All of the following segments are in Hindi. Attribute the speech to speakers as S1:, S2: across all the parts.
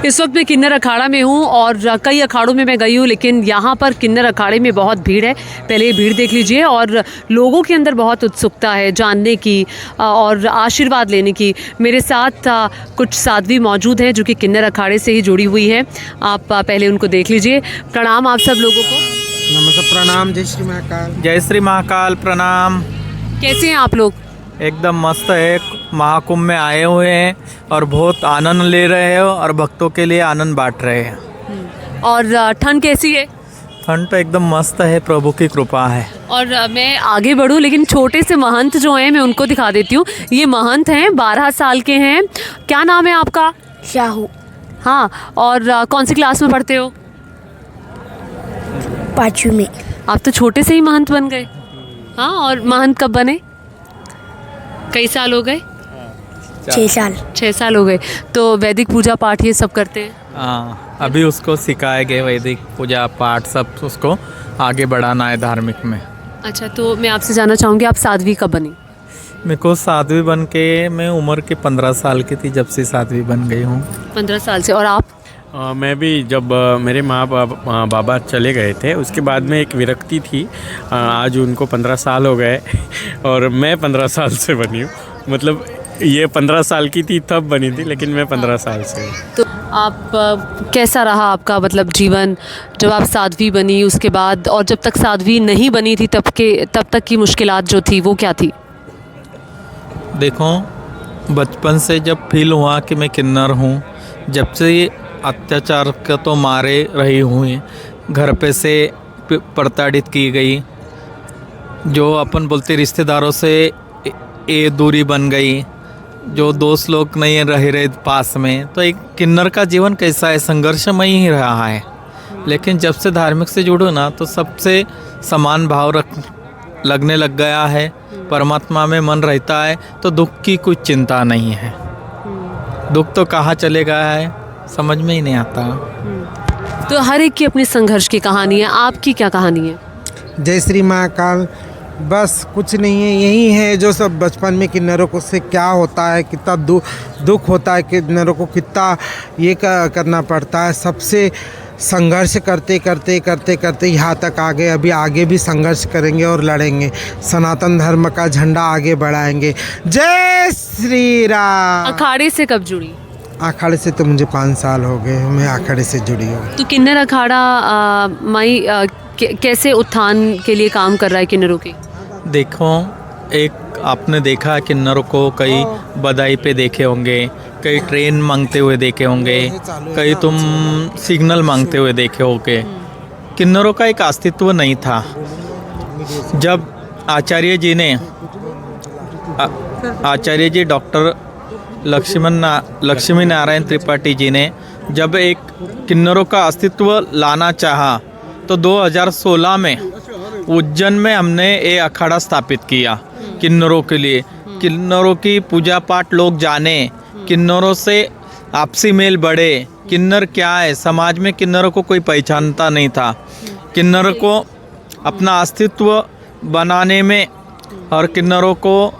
S1: इस वक्त मैं किन्नर अखाड़ा में हूँ और कई अखाड़ों में मैं गई हूँ, लेकिन यहाँ पर किन्नर अखाड़े में बहुत भीड़ है। पहले ये भीड़ देख लीजिए और लोगों के अंदर बहुत उत्सुकता है जानने की और आशीर्वाद लेने की। मेरे साथ कुछ साध्वी मौजूद हैं जो कि किन्नर अखाड़े से ही जुड़ी हुई हैं। आप पहले उनको देख लीजिए। प्रणाम आप सब लोगों को।
S2: नमस्कार, प्रणाम। जय श्री महाकाल।
S3: जय श्री महाकाल। प्रणाम।
S1: कैसे हैं आप लोग?
S3: एकदम मस्त है। महाकुंभ में आए हुए हैं और बहुत आनंद ले रहे हैं और भक्तों के लिए आनंद बांट रहे हैं।
S1: और ठंड कैसी है?
S3: ठंड तो एकदम मस्त है, प्रभु की कृपा है।
S1: और मैं आगे बढ़ूं, लेकिन छोटे से महंत जो हैं मैं उनको दिखा देती हूँ। ये महंत हैं, 12 साल के हैं। क्या नाम है आपका?
S4: शाहू।
S1: हाँ, और कौन सी क्लास में पढ़ते हो?
S4: 5वीं में।
S1: आप तो छोटे से ही महंत बन गए। हाँ, और महंत कब बने? कई साल हो गए?
S4: 6 साल।
S1: 6 साल हो गए। तो वैदिक पूजा पाठ ये सब करते हैं?
S3: हाँ, अभी उसको सिखाए गए वैदिक पूजा पाठ सब, उसको आगे बढ़ाना है धार्मिक में।
S1: अच्छा, तो मैं आपसे जानना चाहूँगी आप साध्वी कब बनी?
S3: मेरे को साध्वी बन के मैं उम्र के 15 साल की थी जब से साध्वी बन गई हूँ।
S1: 15 साल से। और आप?
S5: मैं भी जब मेरे माँ बाबा चले गए थे उसके बाद में एक विरक्ति थी। आज उनको 15 साल हो गए और मैं 15 साल से बनी हूँ। मतलब ये 15 साल की थी तब बनी थी, लेकिन मैं 15 साल से हूँ।
S1: तो आप कैसा रहा आपका मतलब जीवन जब आप साध्वी बनी उसके बाद, और जब तक साध्वी नहीं बनी थी तब तक की मुश्किलात जो थी वो क्या थी?
S3: देखो, बचपन से जब फील हुआ कि मैं किन्नर हूँ, जब से ये अत्याचार का तो मारे रही हुई, घर पे से प्रताड़ित की गई, जो अपन बोलते रिश्तेदारों से ये दूरी बन गई, जो दोस्त लोग नहीं रहे पास में, तो एक किन्नर का जीवन कैसा है, संघर्षमय ही रहा है। लेकिन जब से धार्मिक से जुड़ो ना तो सबसे समान भाव लगने लग गया है। परमात्मा में मन रहता है तो दुख की कुछ चिंता नहीं है। दुख तो कहाँ चले गया है समझ में ही नहीं आता।
S1: तो हर एक की अपनी संघर्ष की कहानी है। आपकी क्या कहानी है?
S2: जय श्री महाकाल। बस कुछ नहीं है, यही है जो सब बचपन में किन्नरों को से क्या होता है, कितना दुख होता है, किन्नरों को कितना ये करना पड़ता है। सबसे संघर्ष करते करते करते करते यहाँ तक आ गए। अभी आगे भी संघर्ष करेंगे और लड़ेंगे, सनातन धर्म का झंडा आगे बढ़ाएंगे। जय श्री राम।
S1: अखाड़े से कब जुड़ी?
S2: अखाड़े से तो मुझे 5 साल हो गए, मैं अखाड़े से जुड़ी हूँ।
S1: तो किन्नर अखाड़ा माई कैसे उत्थान के लिए काम कर रहा है किन्नरों के?
S3: देखो, एक आपने देखा किन्नरों को कई बधाई पे देखे होंगे, कई ट्रेन मांगते हुए देखे होंगे, कई तुम सिग्नल मांगते हुए देखे होंगे। किन्नरों का एक अस्तित्व नहीं था। जब आचार्य जी डॉक्टर लक्ष्मी नारायण त्रिपाठी जी ने जब एक किन्नरों का अस्तित्व लाना चाहा तो 2016 में उज्जैन में हमने ये अखाड़ा स्थापित किया किन्नरों के लिए। किन्नरों की पूजा पाठ लोग जाने, किन्नरों से आपसी मेल बढ़े। किन्नर क्या है, समाज में किन्नरों को कोई पहचानता नहीं था। किन्नर को अपना अस्तित्व बनाने में और किन्नरों को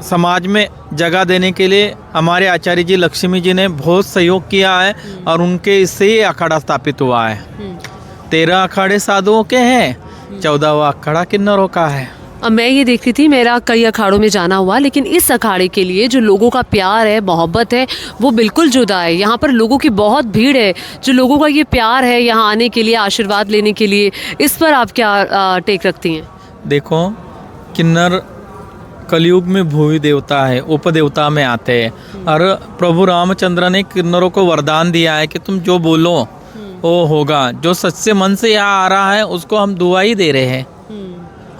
S3: समाज में जगह देने के लिए हमारे आचार्य जी लक्ष्मी जी ने बहुत सहयोग किया है और उनके इससे ही अखाड़ा स्थापित हुआ है। 13 अखाड़े साधुओं के हैं, 14वां अखाड़ा किन्नरों का है।
S1: अब मैं ये देख रही थी, मेरा कई अखाड़ों में जाना हुआ, लेकिन इस अखाड़े के लिए जो लोगों का प्यार है, मोहब्बत है, वो बिल्कुल जुदा है। यहाँ पर लोगों की बहुत भीड़ है। जो लोगों का ये प्यार है यहाँ आने के लिए, आशीर्वाद लेने के लिए, इस पर आप क्या टेक रखती हैं?
S3: देखो, किन्नर कलयुग में भूमि देवता है, उपदेवता में आते हैं। और प्रभु रामचंद्र ने किन्नरों को वरदान दिया है कि तुम जो बोलो वो होगा। जो सच्चे मन से यहाँ आ रहा है उसको हम दुआ ही दे रहे हैं।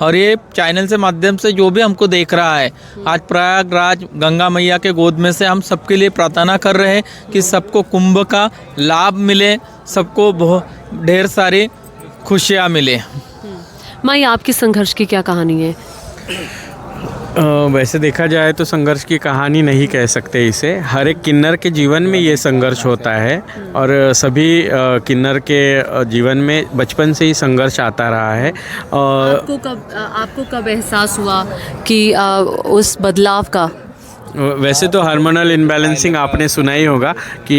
S3: और ये चैनल से माध्यम से जो भी हमको देख रहा है, आज प्रयागराज गंगा मैया के गोद में से हम सबके लिए प्रार्थना कर रहे हैं कि सबको कुंभ का लाभ मिले, सबको बहुत ढेर सारी खुशियाँ मिले।
S1: माई, आपकी संघर्ष की क्या कहानी है?
S5: वैसे देखा जाए तो संघर्ष की कहानी नहीं कह सकते इसे। हर एक किन्नर के जीवन में ये संघर्ष होता है और सभी किन्नर के जीवन में बचपन से ही संघर्ष आता रहा है।
S1: आपको कब एहसास हुआ कि उस बदलाव का?
S5: वैसे तो हार्मोनल इनबैलेंसिंग आपने सुना ही होगा कि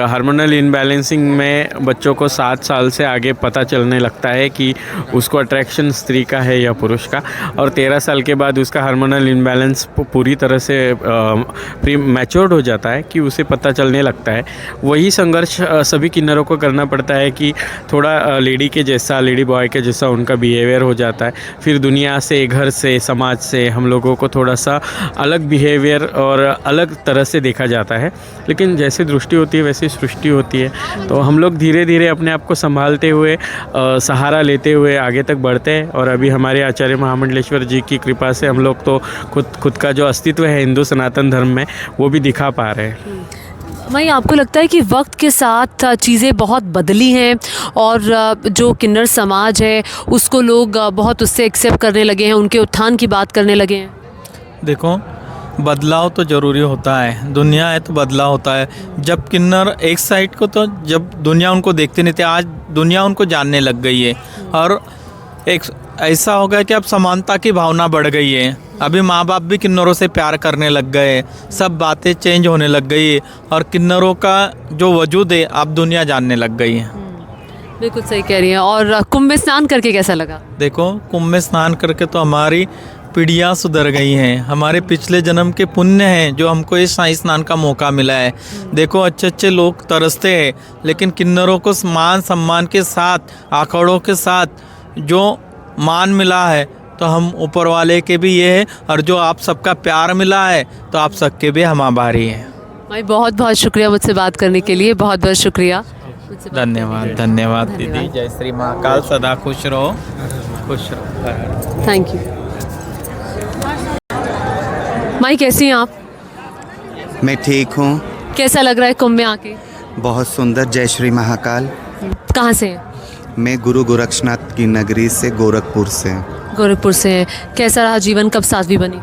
S5: हार्मोनल इनबैलेंसिंग में बच्चों को 7 साल से आगे पता चलने लगता है कि उसको अट्रैक्शन स्त्री का है या पुरुष का, और 13 साल के बाद उसका हार्मोनल इनबैलेंस पूरी तरह से प्री मैच्योर्ड हो जाता है कि उसे पता चलने लगता है। वही संघर्ष सभी किन्नरों को करना पड़ता है कि थोड़ा लेडी के जैसा, लेडी बॉय के जैसा उनका बिहेवियर हो जाता है। फिर दुनिया से, घर से, समाज से हम लोगों को थोड़ा सा अलग बिहेवियर और अलग तरह से देखा जाता है। लेकिन जैसे दृष्टि होती है वैसी सृष्टि होती है। तो हम लोग धीरे धीरे अपने आप को संभालते हुए, सहारा लेते हुए आगे तक बढ़ते हैं। और अभी हमारे आचार्य महामंडलेश्वर जी की कृपा से हम लोग तो खुद का जो अस्तित्व है हिंदू सनातन धर्म में, वो भी दिखा पा रहे हैं।
S1: भाई, आपको लगता है कि वक्त के साथ चीज़ें बहुत बदली हैं और जो किन्नर समाज है उसको लोग बहुत उससे एक्सेप्ट करने लगे हैं, उनके उत्थान की बात करने लगे हैं?
S3: देखो, बदलाव तो ज़रूरी होता है, दुनिया है तो बदलाव होता है। जब किन्नर एक साइड को, तो जब दुनिया उनको देखते नहीं थे, आज दुनिया उनको जानने लग गई है। और एक ऐसा हो गया कि अब समानता की भावना बढ़ गई है। अभी माँ बाप भी किन्नरों से प्यार करने लग गए, सब बातें चेंज होने लग गई है और किन्नरों का जो वजूद है अब दुनिया जानने लग गई है।
S1: बिल्कुल सही कह रही हैं। और कुंभ में स्नान करके कैसा लगा?
S3: देखो, कुंभ में स्नान करके तो हमारी पीढ़ियाँ सुधर गई हैं, हमारे पिछले जन्म के पुण्य हैं जो हमको इस शाही स्नान का मौका मिला है। देखो, अच्छे अच्छे लोग तरसते हैं, लेकिन किन्नरों को मान सम्मान के साथ, आखड़ों के साथ जो मान मिला है, तो हम ऊपर वाले के भी ये है, और जो आप सबका प्यार मिला है तो आप सबके भी हम आभारी हैं।
S1: भाई, बहुत बहुत शुक्रिया मुझसे बात करने के लिए, बहुत बहुत शुक्रिया।
S3: धन्यवाद, धन्यवाद दीदी। जय श्री महाकाल, सदा खुश रहो, खुश रहो।
S1: Thank you. माई, कैसी हैं आप?
S6: मैं ठीक हूँ।
S1: कैसा लग रहा है कुंभ में आके?
S6: बहुत सुंदर। जय श्री महाकाल।
S1: कहाँ से हैं?
S6: मैं गुरु गोरक्षनाथ की नगरी से, गोरखपुर से।
S1: गोरखपुर से हैं। कैसा रहा जीवन? कब साध्वी बनी?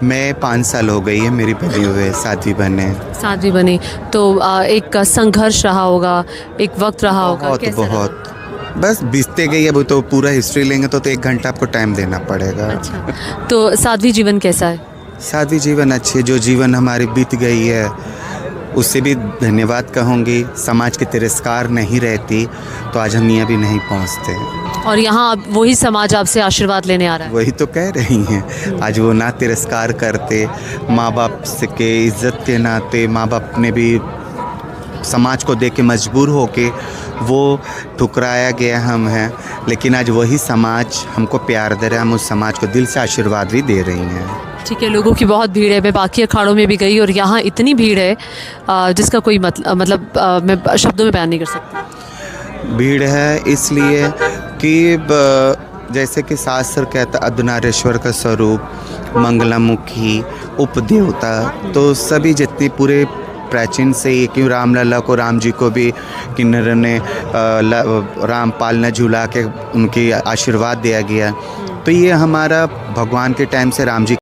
S6: मैं 5 साल हो गई है मेरी बनी हुए साध्वी बने।
S1: साध्वी बनी तो एक संघर्ष रहा होगा, एक वक्त रहा होगा।
S6: बहुत
S1: कैसा रहा?
S6: बहुत बस बीतते गई। अब तो पूरा हिस्ट्री लेंगे तो 1 घंटा आपको टाइम देना पड़ेगा।
S1: अच्छा, तो साध्वी जीवन कैसा है?
S6: साध्वी जीवन अच्छी है। जो जीवन हमारी बीत गई है उससे भी धन्यवाद कहूँगी। समाज के तिरस्कार नहीं रहती तो आज हम यहाँ भी नहीं पहुँचते।
S1: और यहाँ अब वही समाज आपसे आशीर्वाद लेने आ रहा है।
S6: वही तो कह रही हैं, आज वो ना तिरस्कार करते, माँ बाप से के इज़्ज़त के नाते माँ बाप ने भी समाज को देख के मजबूर होके वो ठुकराया गया हम हैं, लेकिन आज वही समाज हमको प्यार दे रहा है। हम उस समाज को दिल से आशीर्वाद भी दे रही हैं।
S1: ठीक है, लोगों की बहुत भीड़ है। मैं बाकी अखाड़ों में भी गई और यहाँ इतनी भीड़ है जिसका कोई मतलब मैं शब्दों में बयान नहीं कर सकती।
S6: भीड़ है इसलिए कि जैसे कि शास्त्र कहता अर्धनारीश्वर का स्वरूप, मंगलामुखी, उपदेवता, तो सभी जितनी पूरे प्राचीन से ही, क्यों रामलला को, राम जी को भी किन्नर ने रामपाल ने झूला के उनकी आशीर्वाद दिया गया। तो ये हमारा भगवान के टाइम से राम जी